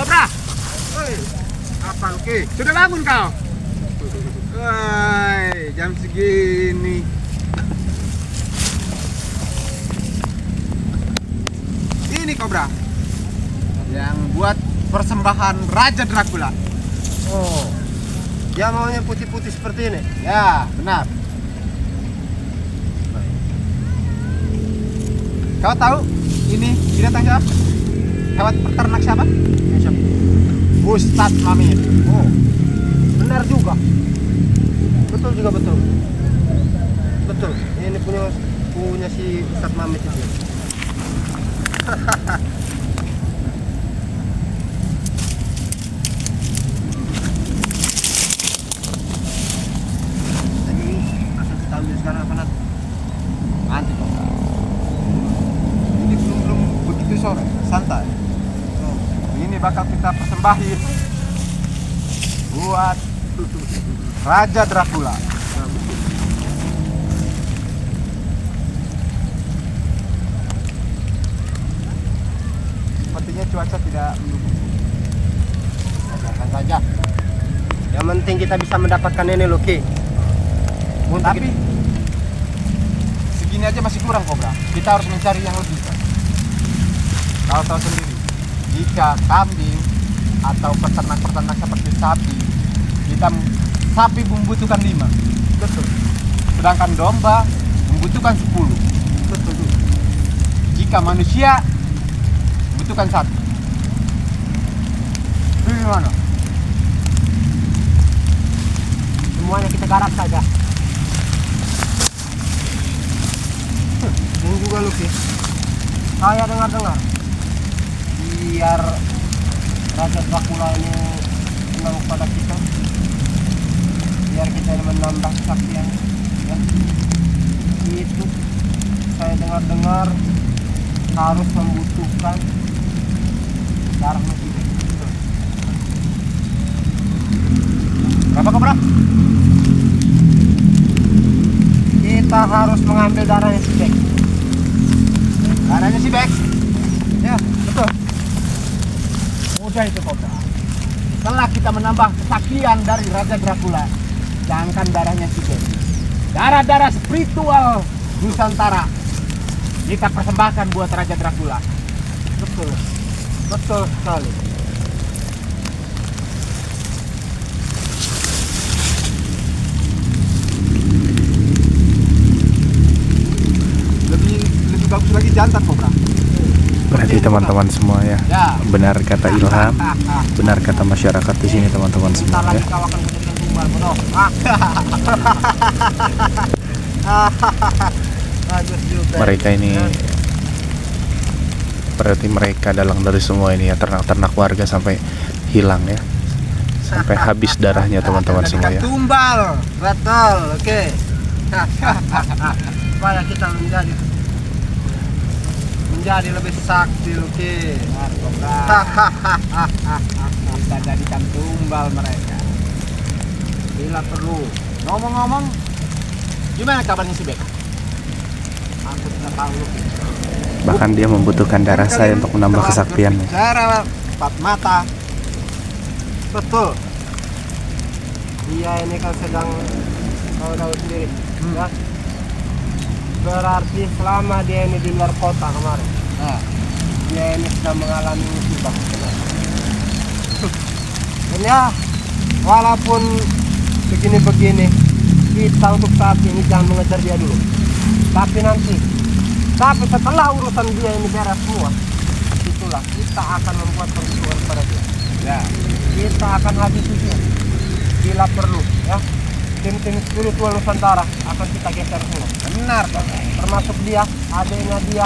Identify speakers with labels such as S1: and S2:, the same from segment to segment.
S1: Kobra. Woi, apa oke? Sudah bangun kau? Woi, jam segini. Ini Kobra yang buat persembahan Raja Dracula.
S2: Oh, dia maunya putih-putih seperti ini.
S1: Ya, benar. Kau tahu ini binatang siapa? Hewan peternak siapa?
S2: Siapa?
S1: Ustadz Mamit.
S2: Oh, benar juga. Betul juga betul. Betul. Ini punya si Ustadz Mamit itu. Lagi asal kita ambil sekarang apa nanti?
S1: Nanti kok. Ini belum begitu sore, santai.
S2: Oh,
S1: Ini bakal kita persembahin buat Raja Dracula. Sepertinya cuaca tidak mendukung.
S2: biarkan saja. Yang penting kita bisa mendapatkan ini loh, Ki.
S1: Tapi segini aja masih kurang Kobra. Kita harus mencari yang lebih. Kau tahu sendiri, jika kambing atau peternak-peternak seperti sapi, sapi membutuhkan 5.
S2: Betul.
S1: Sedangkan domba membutuhkan 10.
S2: Betul.
S1: Jika manusia membutuhkan 1. Itu gimana?
S2: Semuanya kita garap saja. Ini juga loh, Ki. Saya dengar-dengar biar Raja Dracula ini senang kepada kita, biar kita ini menambah kesaktian, ya. Itu saya dengar-dengar harus membutuhkan darah lebih.
S1: Berapa Kobra?
S2: Kita harus mengambil darahnya si Bek.
S1: Darahnya si Bek.
S2: Ya, betul.
S1: Mudah itu Kobra. Setelah kita menambah kesaktian dari Raja Dracula, jangankan darahnya si Bek, darah-darah spiritual Nusantara kita persembahkan buat Raja Dracula.
S2: Betul. Betul sekali.
S1: Lebih bagus lagi jantan Kobra.
S3: Berarti teman-teman semua ya,
S1: Ya.
S3: benar kata Ilham, benar kata masyarakat di sini teman-teman semua
S2: Bentar
S3: ya.
S2: lagi kau akan menjadikan tumbal, bodoh. Bagus juga.
S3: Mereka ini berarti mereka dalang dari semua ini ya, ternak-ternak warga sampai hilang ya, sampai habis darahnya teman-teman semua ya.
S1: Tumbal.
S2: Betul, oke. Supaya kita menjadi lebih sakti, oke.
S1: Kita jadikan tumbal mereka. Bila perlu. Ngomong-ngomong, gimana kabarnya si Bek?
S2: Aku tidak tahu, Luki.
S3: Bahkan dia membutuhkan darah saya untuk menambah kesaktiannya.
S1: Cara empat mata.
S2: Betul. Dia ini kan sedang kau tahu sendiri, ya. Berarti selama dia ini di luar kota kemarin,
S1: Nah,
S2: dia ini sedang mengalami musibah. Dan ya, walaupun begini-begini, kita untuk saat ini jangan mengejar dia dulu. Tapi setelah urusan dia ini beres semua, itulah kita akan membuat perhitungan pada dia.
S1: ya.
S2: Kita akan habisi dia bila perlu, ya. Tim-tim spiritual Nusantara akan kita geser semua.
S1: Benar,
S2: Termasuk dia, adiknya dia,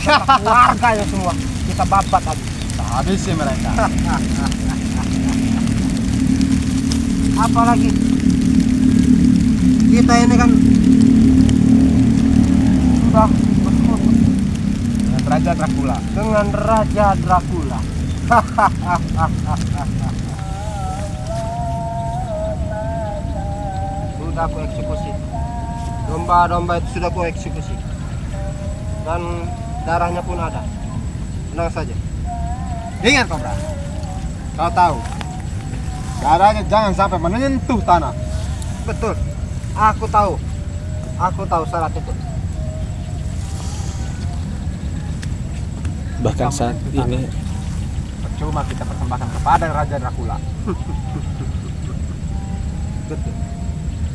S2: keluarganya semua kita babat tadi.
S1: habisi mereka.
S2: Apalagi kita ini kan sudah bersekutu
S1: Dengan Raja Dracula.
S2: dengan Raja Dracula. Sudah aku eksekusi. Domba-domba itu sudah aku eksekusi. Dan darahnya pun ada. Tenang saja.
S1: Ingat Kobra,
S2: Kau tahu, darahnya jangan sampai menyentuh tanah. Betul. Aku tahu syarat itu.
S3: Bahkan saat ini
S1: Percuma kita persembahkan kepada Raja Dracula.
S2: Betul.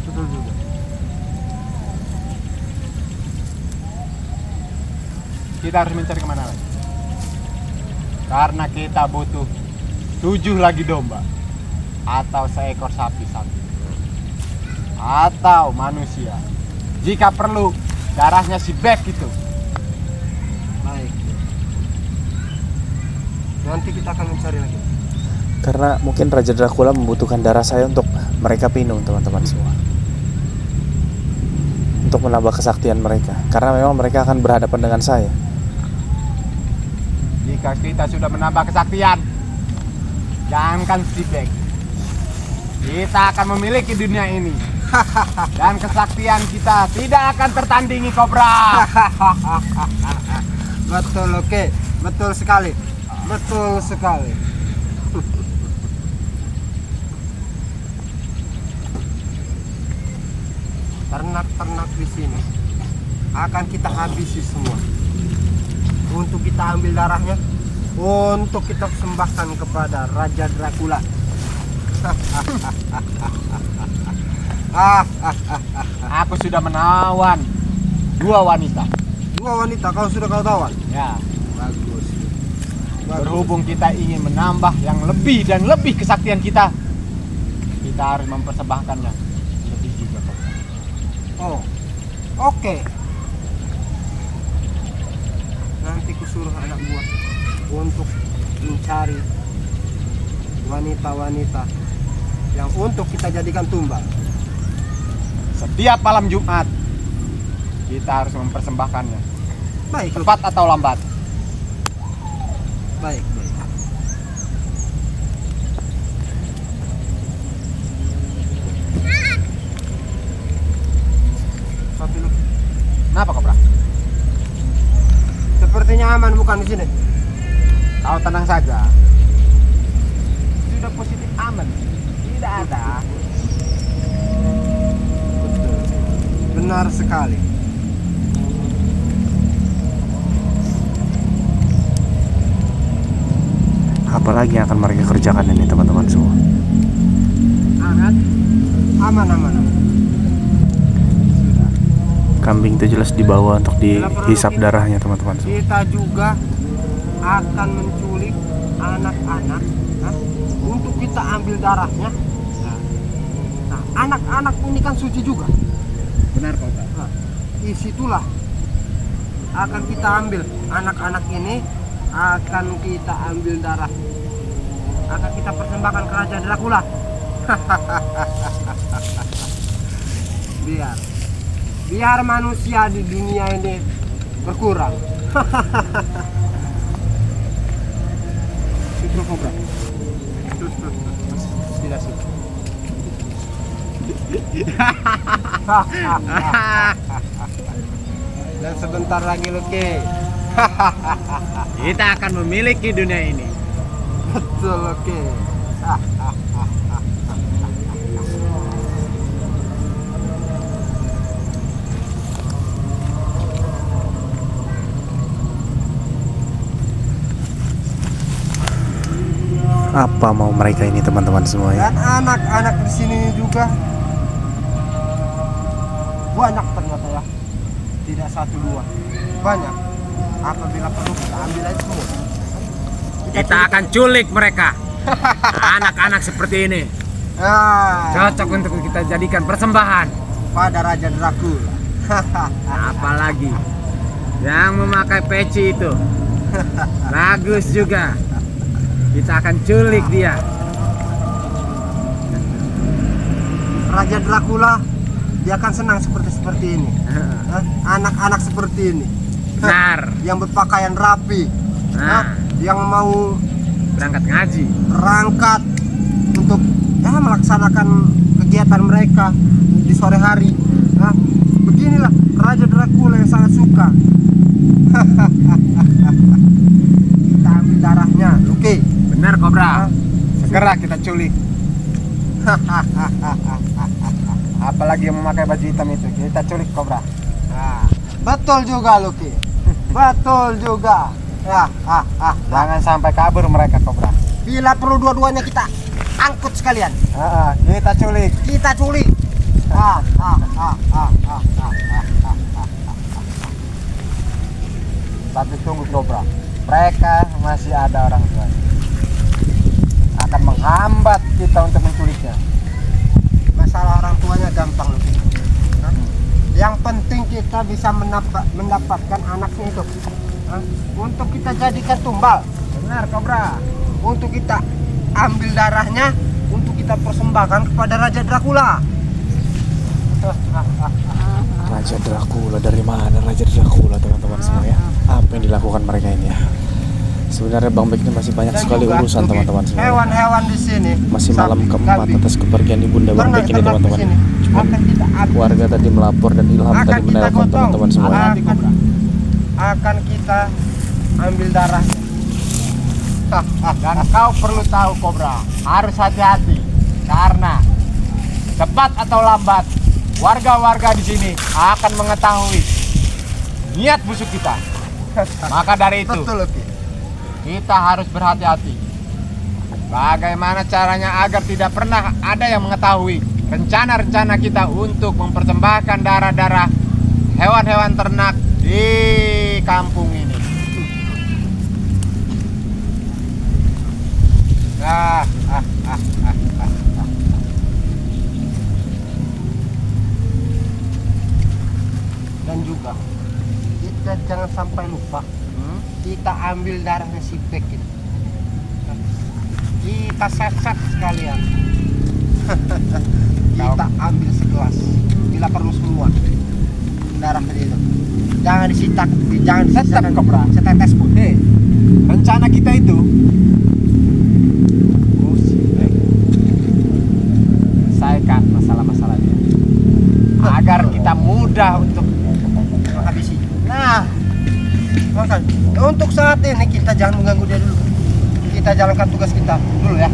S2: Betul juga.
S1: Kita harus mencari kemana lagi? Karena kita butuh 7 lagi domba, atau seekor sapi, atau manusia. Jika perlu, darahnya si Beck itu.
S2: Baik. Nanti kita akan mencari lagi.
S3: karena mungkin Raja Dracula membutuhkan darah saya untuk mereka minum, teman-teman semua, untuk menambah kesaktian mereka, karena memang mereka akan berhadapan dengan saya.
S1: Jika kita sudah menambah kesaktian, jangankan si Beck, kita akan memiliki dunia ini. Dan kesaktian kita tidak akan tertandingi, Cobra.
S2: Betul, oke. Betul sekali. Betul sekali. Ternak-ternak di sini akan kita habisi semua. Untuk kita ambil darahnya, untuk kita persembahkan kepada Raja Dracula.
S1: Aku sudah menawan 2 wanita.
S2: 2 wanita kau sudah kau tawan?
S1: Ya,
S2: Bagus.
S1: berhubung kita ingin menambah yang lebih dan lebih kesaktian kita, kita harus mempersembahkannya lebih juga, Cobra.
S2: Oh, oke. Nanti kusuruh anak buah untuk mencari wanita-wanita yang untuk kita jadikan tumbal.
S1: Setiap malam Jumat kita harus mempersembahkannya,
S2: Baik,
S1: cepat atau lambat.
S2: baik, baik. Satu lagi.
S1: Kenapa, Cobra?
S2: Sepertinya aman bukan di sini.
S1: Kau tenang saja. Sudah positif aman. Tidak ada.
S2: Benar sekali.
S3: Apalagi yang akan mereka kerjakan ini, teman-teman semua.
S1: Hangat.
S2: Aman, aman, aman.
S3: Kambing itu jelas dibawa untuk dihisap darahnya, teman-teman semua.
S2: Kita juga akan menculik anak-anak, untuk kita ambil darahnya. Nah, anak-anak ini kan suci juga.
S1: Benar, Cobra.
S2: Nah, disitulah akan kita ambil anak-anak ini, akan kita ambil darah, akan kita persembahkan ke Raja Dracula. biar manusia di dunia ini berkurang.
S1: Sutra, Cobra. Tidak suka.
S2: Dan sebentar lagi Lucky.
S1: Kita akan memiliki dunia ini.
S2: Betul, Lucky.
S3: Apa mau mereka ini, teman-teman semua ya?
S2: Dan anak-anak di sini juga banyak ternyata ya. Tidak 1-2, banyak. Apabila perlu kita ambil aja semua.
S1: Kita akan culik mereka. Anak-anak seperti ini
S2: Nah,
S1: cocok untuk kita jadikan persembahan.
S2: pada Raja Dracula.
S1: Apalagi yang memakai peci itu bagus juga. Kita akan culik dia.
S2: Raja Dracula dia akan senang seperti ini. Anak-anak seperti ini.
S1: Benar.
S2: Yang berpakaian rapi.
S1: Nah,
S2: Yang mau
S1: berangkat ngaji.
S2: berangkat untuk melaksanakan kegiatan mereka di sore hari. Beginilah Raja Dracula yang sangat suka. Kita ambil darahnya, oke?
S1: Benar, Cobra. Segera kita culik. Apalagi yang memakai baju hitam itu, kita culik Cobra.
S2: Nah, betul juga Lucky. Betul juga.
S1: Jangan sampai kabur mereka Cobra.
S2: Bila perlu dua-duanya kita angkut sekalian.
S1: Kita culik.
S2: Kita culik.
S1: Tapi tunggu Cobra, mereka masih ada orang tua. Akan menghambat kita untuk menculiknya.
S2: Masalah orang tuanya gampang Lucky. Yang penting kita bisa mendapatkan anaknya itu. Untuk kita jadikan tumbal.
S1: Benar Cobra.
S2: Untuk kita ambil darahnya, untuk kita persembahkan kepada Raja Dracula.
S3: Raja Dracula, dari mana Raja Dracula teman-teman semua ya? Apa yang dilakukan mereka ini ya? Sebenarnya Bang Bek ini masih banyak
S2: Dan
S3: sekali
S2: juga,
S3: urusan
S2: Lucky,
S3: teman-teman semua.
S2: Hewan-hewan di sini
S3: Masih malam
S2: sapi,
S3: keempat
S2: kambing,
S3: atas kepergian ibunda Bang Bek ini
S2: ternak
S3: teman-teman.
S2: di sini.
S3: Cuman
S2: Akan kita ambil,
S3: warga tadi melapor dan Ilham
S2: akan
S3: tadi
S2: kita
S3: menelpon
S2: gotong,
S3: teman-teman semua.
S2: akan kita ambil darah.
S1: Dan kau perlu tahu Cobra, harus hati-hati karena cepat atau lambat warga-warga di sini akan mengetahui niat busuk kita. Maka dari itu
S2: Betul Lucky.
S1: kita harus berhati-hati. Bagaimana caranya agar tidak pernah ada yang mengetahui rencana-rencana kita untuk mempersembahkan darah-darah hewan-hewan ternak di kampung ini.
S2: Dan juga kita jangan sampai lupa, kita ambil darahnya si Bek ini. Kita set sekalian. Kita ambil segelas, bila perlu semua darah tadi itu. Jangan disita, jangan
S1: Tetap Cobra.
S2: setetes pun.
S1: Rencana kita itu selesaikan masalah-masalahnya agar kita mudah untuk
S2: Menghabisi. Nah, makanya untuk saat ini kita jangan mengganggu dia dulu. Kita jalankan tugas kita dulu ya.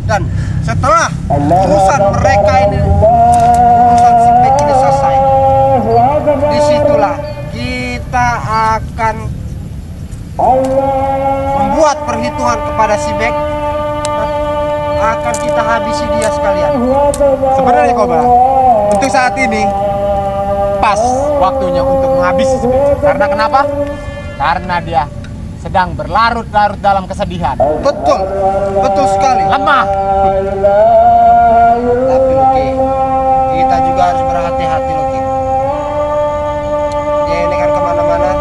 S2: Dan setelah urusan mereka ini, urusan si Bek ini selesai, disitulah kita akan membuat perhitungan kepada si Bek. Akan kita habisi dia sekalian.
S1: sebenarnya Cobra untuk saat ini pas waktunya untuk menghabisi si Bek. Karena kenapa? Karena dia sedang berlarut-larut dalam kesedihan.
S2: Betul, betul sekali.
S1: Lemah.
S2: Tapi Lucky, kita juga harus berhati-hati Lucky. Dia ini kan kemana-mana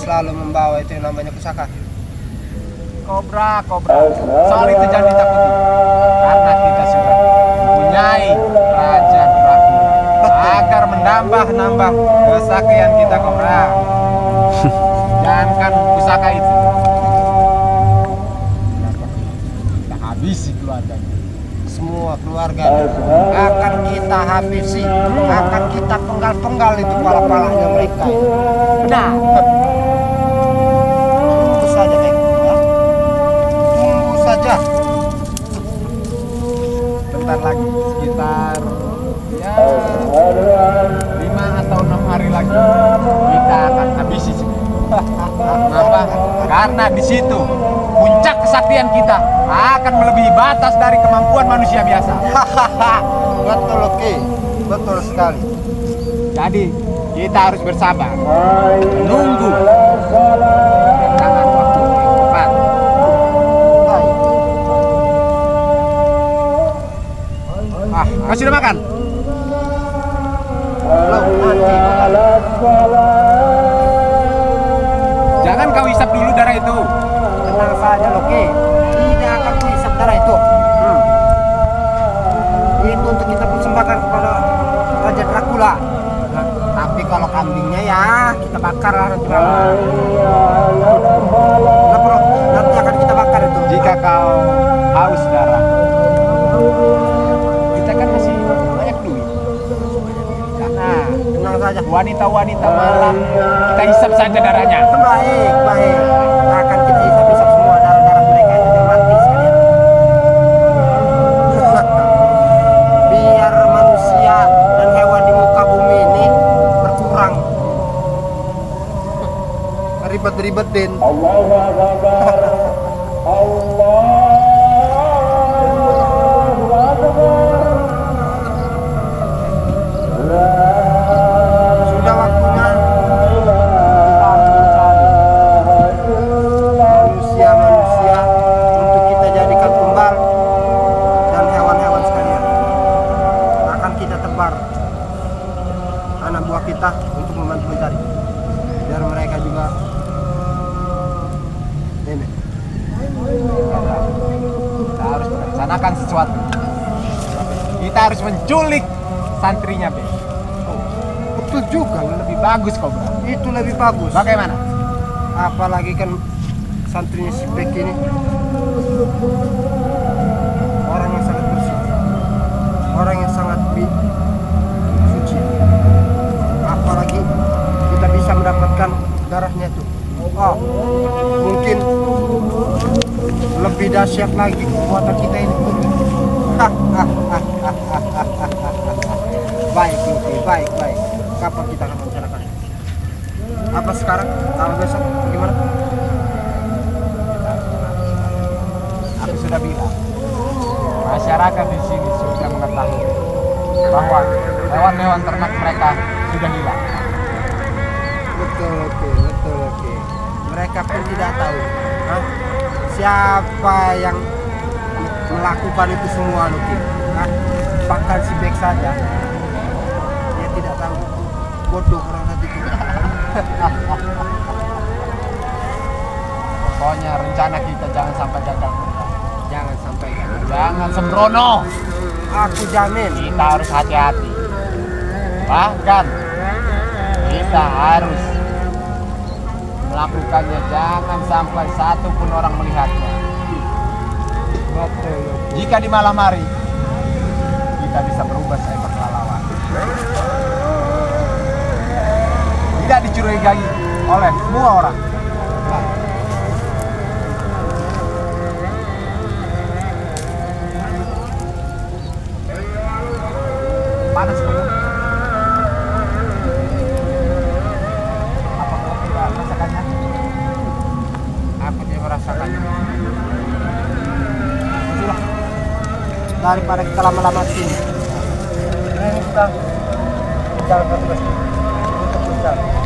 S2: selalu membawa itu yang namanya pusaka.
S1: Cobra. Soal itu jangan ditakuti. Karena kita sudah mempunyai Raja Dracula agar menambah kesaktian kita Cobra. Jangankan pusaka itu, kita habisi keluarganya.
S2: Semua keluarga akan kita habisi, akan kita penggal-penggal itu kepala-palanya mereka.
S1: Benar.
S2: Tunggu saja Bek, ya. Tunggu saja.
S1: Bentar lagi sekitar ya 5 atau 6 hari lagi kita akan habisi sih. Kenapa? Karena di situ puncak kesaktian kita akan melebihi batas dari kemampuan manusia biasa.
S2: Betul Lucky, betul sekali.
S1: Jadi kita harus bersabar, menunggu kedatangan waktu yang tepat.
S2: Baik.
S1: Kau sudah makan?
S2: Belum, nanti makan.
S1: Jangan kau hisap dulu darah itu.
S2: Tenang saja Lucky, tidak akan kuhisap darah itu. Itu untuk kita persembahkan kepada Raja Dracula. Tapi kalau kambingnya ya kita bakar lah nanti malam. Nah, bro, nanti akan kita bakar itu.
S1: Jika kau haus darah, kita kan masih banyak duit. Nah,
S2: Tenang saja.
S1: wanita-wanita malam kita hisap saja darahnya.
S2: Baik. Akan kita hisap-hisap semua darah-darah mereka itu yang mati sekalian. ribet Den. Sudah waktunya kita mencari manusia-manusia untuk kita jadikan tumbal, dan hewan-hewan sekalian akan kita tebar anak buah kita untuk membantu mencari, biar mereka juga ini.
S1: Kita harus merencanakan sesuatu. Kita harus menculik santrinya, Be.
S2: Betul juga,
S1: Lebih bagus, Kobra.
S2: itu lebih bagus.
S1: Bagaimana?
S2: Apalagi kan santrinya si Bek ini orang yang sangat bersih, orang yang sangat suci. Apalagi kita bisa mendapatkan darahnya tuh. Oh, mungkin lebih dahsyat lagi kekuatan kita ini. Baik, Luki, baik. Kapan kita akan rencanakan? Apa sekarang? Kalau besok gimana?
S1: Aku sudah bilang, masyarakat di sini sudah mengetahui bahwa hewan-hewan ternak mereka sudah hilang.
S2: Betul, oke. Mereka pun tidak tahu siapa yang melakukan itu semua, Luki. Bahkan si Bek saja dia tidak tahu. Bodoh orang hati itu.
S1: Pokoknya rencana kita jangan sampai gagal.
S2: Jangan sampai
S1: Jangan sembrono.
S2: aku jamin.
S1: Kita harus hati-hati. Bahkan kita harus melakukannya jangan sampai satu pun orang melihatnya.
S2: Betul.
S1: Jika di malam hari kita bisa berubah seekor kelelawar, tidak dicurigai oleh semua orang. Panas kamu? Apa kau tidak merasakannya?
S2: Aku tidak merasakannya. Sudah. Daripada kita lama-lama di sini, ini kita jalan terus untuk mencari.